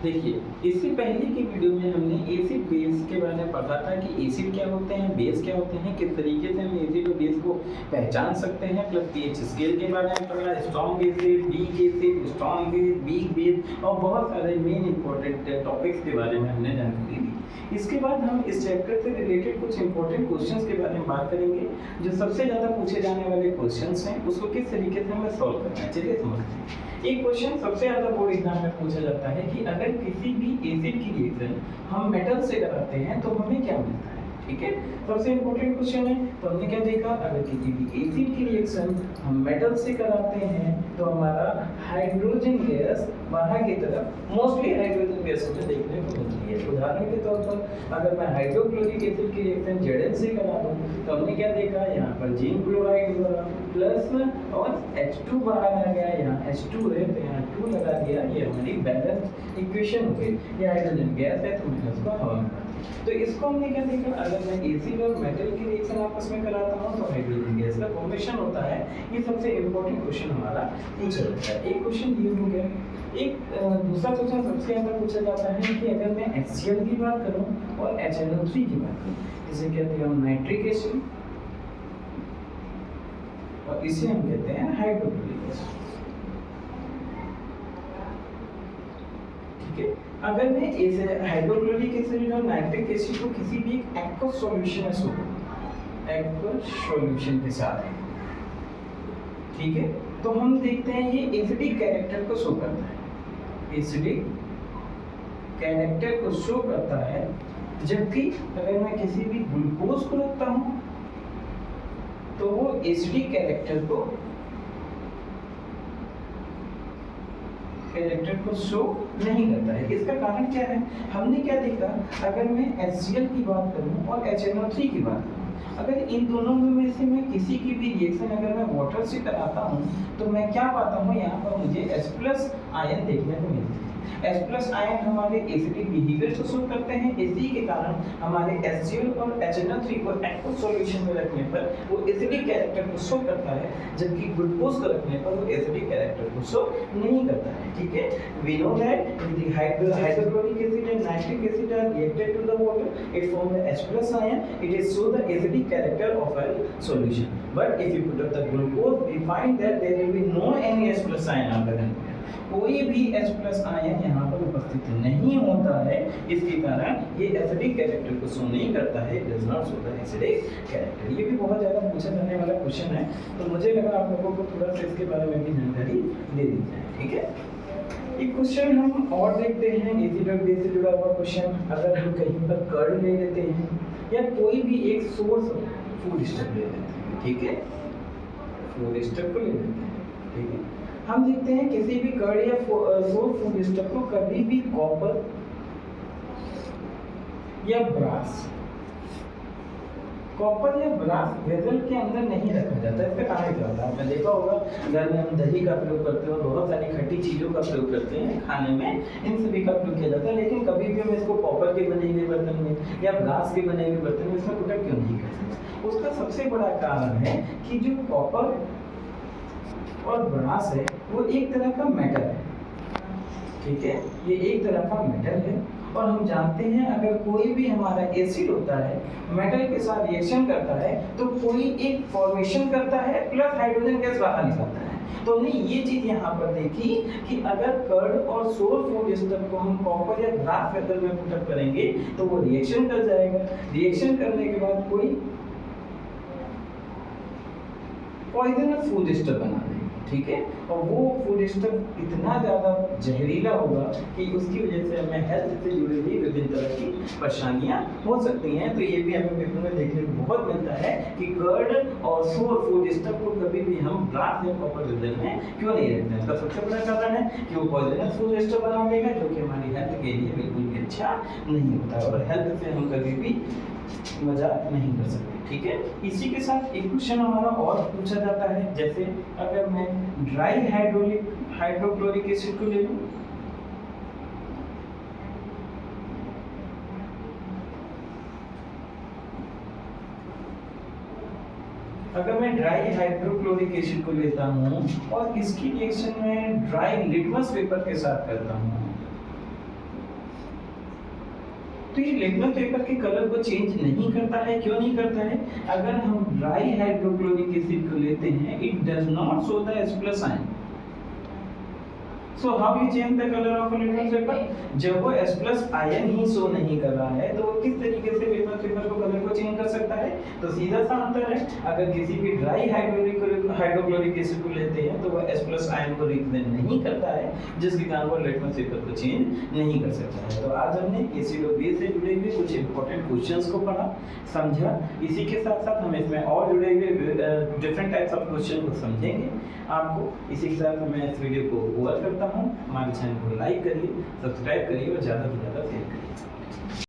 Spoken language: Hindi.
देखिए, इससे पहले की वीडियो में हमने एसिड बेस के बारे में पढ़ा था कि एसिड क्या होते हैं, बेस क्या होते हैं, किस तरीके से हम एसिड और बेस को पहचान सकते हैं, प्लस पीएच स्केल के बारे में पढ़ा, strong acid, weak acid, strong base, weak base और बहुत सारे मेन इंपॉर्टेंट टॉपिक्स के बारे में हमने जानकारी ली। इसके बाद हम इस चैप्टर से रिलेटेड कुछ इंपॉर्टेंट क्वेश्चंस के बारे में बात करेंगे, जो सबसे ज़्यादा पूछे जाने वाले क्वेश्चंस हैं, उसको किस तरीके से हमें सॉल्व करना है। चलिए समझते हैं। एक क्वेश्चन सबसे ज्यादा बोर्ड एग्जाम में पूछा जाता है कि अगर किसी भी एसिड की रिएक्शन हम मेटल से कराते हैं तो हमें क्या मिलता है। ठीक है, सबसे इंपॉर्टेंट क्वेश्चन है। तो हमने क्या देखा, अगर किसी भी एसिड की रिएक्शन हम मेटल से कराते हैं तो हमारा हाइड्रोजन गैस बाहर की तरफ मोस्टली हाइड्रोजन गैस हमें देखने को मिलती है। उदाहरण के तौर पर अगर मैं हाइड्रोक्लोरिक एसिड की रिएक्शन Zn से करा दूं तो हमने क्या देखा, यहाँ पर जिंक क्लोराइड हुआ प्लस और H2 बाहर आ गया, यहाँ H2 है तो यहाँ 2 लगा दिया। ये हमारी बैलेंस इक्वेशन हो गई। ये हाइड्रोजन गैस है तो मैंने उसको हवा में डाल दिया। तो इसको हमने क्या देखा, अगर मैं एसिड और मेटल की रिएक्शन आपस में कराता हूँ तो हाइड्रोजन गैस का फॉर्मेशन होता है। ये सबसे इंपॉर्टेंट क्वेश्चन हमारा पूछा जाता है। एक क्वेश्चन ये हो गया। एक दूसरा क्वेश्चन सबसे ज्यादा पूछा जाता है कि अगर मैं HCl की बात करूं और HNO3 की बात करूं, जिसे कहते हैं हम नाइट्रिक एसिड और इसे हम कहते हैं हाइड्रोक्लोरिक एसिड। ठीक है, अगर मैं इस हाइड्रोक्लोरिक एसिड और नाइट्रिक एसिड को किसी भी एक्वस सॉल्यूशन में शो करूं, एक्वस सॉल्यूशन के साथ, ठीक है, तो हम देखते हैं ये एसिडिक कैरेक्टर को शो करता है। एसिडिक कैरेक्टर को शो करता है। जबकि अगर मैं किसी भी ग्लूकोज को रखता हूं तो वो एसिडिक कैरेक्टर को शो नहीं करता है। इसका कारण क्या है, हमने क्या देखा, अगर मैं HCl की बात करूं और HNO3 की बात करूं, अगर इन दोनों में से मैं किसी की भी रिएक्शन अगर मैं वाटर से कराता हूं तो मैं क्या पाता हूं, यहाँ पर मुझे H+ आयन देखने को मिलते हैं। H+ आयन हमारे एसिडिक बिहेवियर को शो करते हैं। इसी के कारण हमारे HCl और HNO3 को एक्वस सॉल्यूशन में रखने पर वो एसिडिक कैरेक्टर को शो करता है, जबकि ग्लूकोज को रखने पर वो एसिडिक कैरेक्टर को शो नहीं करता है। ठीक है, we know that the hydrochloric acid and nitric acid are reacted to the water, it form the H+ ion, it is show the acidic character of a solution. But if you put up the glucose, we find that there will be no any H+ ion other than water. कोई भी H+ आयन यहाँ पर उपस्थित नहीं होता है। इसके कारण ये एसिडिक कैरेक्टर को शो नहीं करता है, does not show the acidic character. ये भी बहुत ज़्यादा पूछा जाने वाला क्वेश्चन है, तो मुझे लगा आप लोगों को थोड़ा सा इसके बारे में भी जानकारी दे दी जाए। ठीक है, एक क्वेश्चन हम और देखते हैं, एसिड और बेस से जुड़ा हुआ क्वेश्चन। अगर हम कहीं पर कर्ड ले लेते हैं या कोई भी एक सोर्स फूड स्टफ ले लेते हैं, ठीक है, फूड स्टफ को ले लेते हैं, ठीक है, हम देखते हैं किसी भी कर्ड या सोर्स फूड स्टफ को कभी भी कॉपर या ब्रास वेसल के अंदर नहीं रखा जाता। इसका कारण क्या होता है, आपने देखा होगा घर में हम दही का प्रयोग करते हैं और बहुत सारी खट्टी चीज़ों का प्रयोग करते हैं खाने में, इन सभी का प्रयोग किया जाता है, लेकिन कभी भी हम इसको कॉपर के बने हुए बर्तन में या ब्रास के बने हुए बर्तन में इसमें पुट क्यों नहीं करते। उसका सबसे बड़ा कारण है कि जो कॉपर और ब्रास है वो एक तरह का मेटल है। ठीक है, ये एक तरह का मेटल है और हम जानते हैं अगर कोई भी हमारा एसिड होता है मेटल के साथ रिएक्शन करता है तो कोई एक फॉर्मेशन करता है प्लस हाइड्रोजन गैस बाहर निकलता है। तो हमने ये चीज यहाँ पर देखी कि अगर कर्ड और सोर फूड स्टफ को हम कॉपर या ग्राफ वेसल में पुटअप करेंगे तो वो रिएक्शन कर जाएगा। रिएक्शन करने के बाद कोई पॉइजनस फूड स्टफ बना देगा। ठीक है, और वो फूड स्टफ इतना ज़्यादा जहरीला होगा कि उसकी वजह से हमें हेल्थ से जुड़ी हुई विभिन्न तरह की परेशानियां हो सकती हैं। तो ये भी हमें पेपर में देखने को बहुत मिलता है कि कर्ड और सोर फूड स्टफ को कभी भी हम ब्रास या कॉपर वेसल में क्यों नहीं रखते हैं। इसका सबसे बड़ा कारण है कि वो पॉइजनस फूड स्टफ बना देगा, जो कि हमारी हेल्थ के लिए बिल्कुल भी अच्छा नहीं होता और हेल्थ से हम कभी भी मजाक नहीं कर सकते। ठीक है, इसी के साथ एक क्वेश्चन हमारा और पूछा जाता है, जैसे अगर मैं ड्राई हाइड्रोक्लोरिक एसिड को ले लूं, अगर मैं ड्राई हाइड्रोक्लोरिक एसिड को लेता हूं और इसकी रिएक्शन में ड्राई लिटमस पेपर के साथ करता हूं तो ये लिटमस पेपर के कलर को चेंज नहीं करता है। क्यों नहीं करता है? अगर हम ड्राई हाइड्रोक्लोरिक एसिड को लेते हैं, it does not show the H+ ion. So how you change the color of a litmus paper? जब वो H+ आयन ही शो नहीं कर रहा है तो वो किस तरीके से लिटमस पेपर को कलर को चेंज कर सकता है? तो सीधा सा आंसर है, अगर किसी भी ड्राई हाइड्रोक्लोरिक एसिड को लेते हैं तो वो H+ आयन को रिप्रेजेंट नहीं करता है, जिसके कारण वो लिटमस पेपर को चेंज नहीं कर सकता है। तो आज हमने एसिड और बेस से जुड़े हुए कुछ इंपॉर्टेंट क्वेश्चंस को पढ़ा, समझा। इसी के साथ साथ हम इसमें और जुड़े हुए डिफरेंट टाइप्स ऑफ क्वेश्चन को समझेंगे आपको। इसी के साथ मैं इस वीडियो को ओवर करता हूँ। हमारे चैनल को लाइक करिए, सब्सक्राइब करिए और ज़्यादा से ज़्यादा शेयर करिए।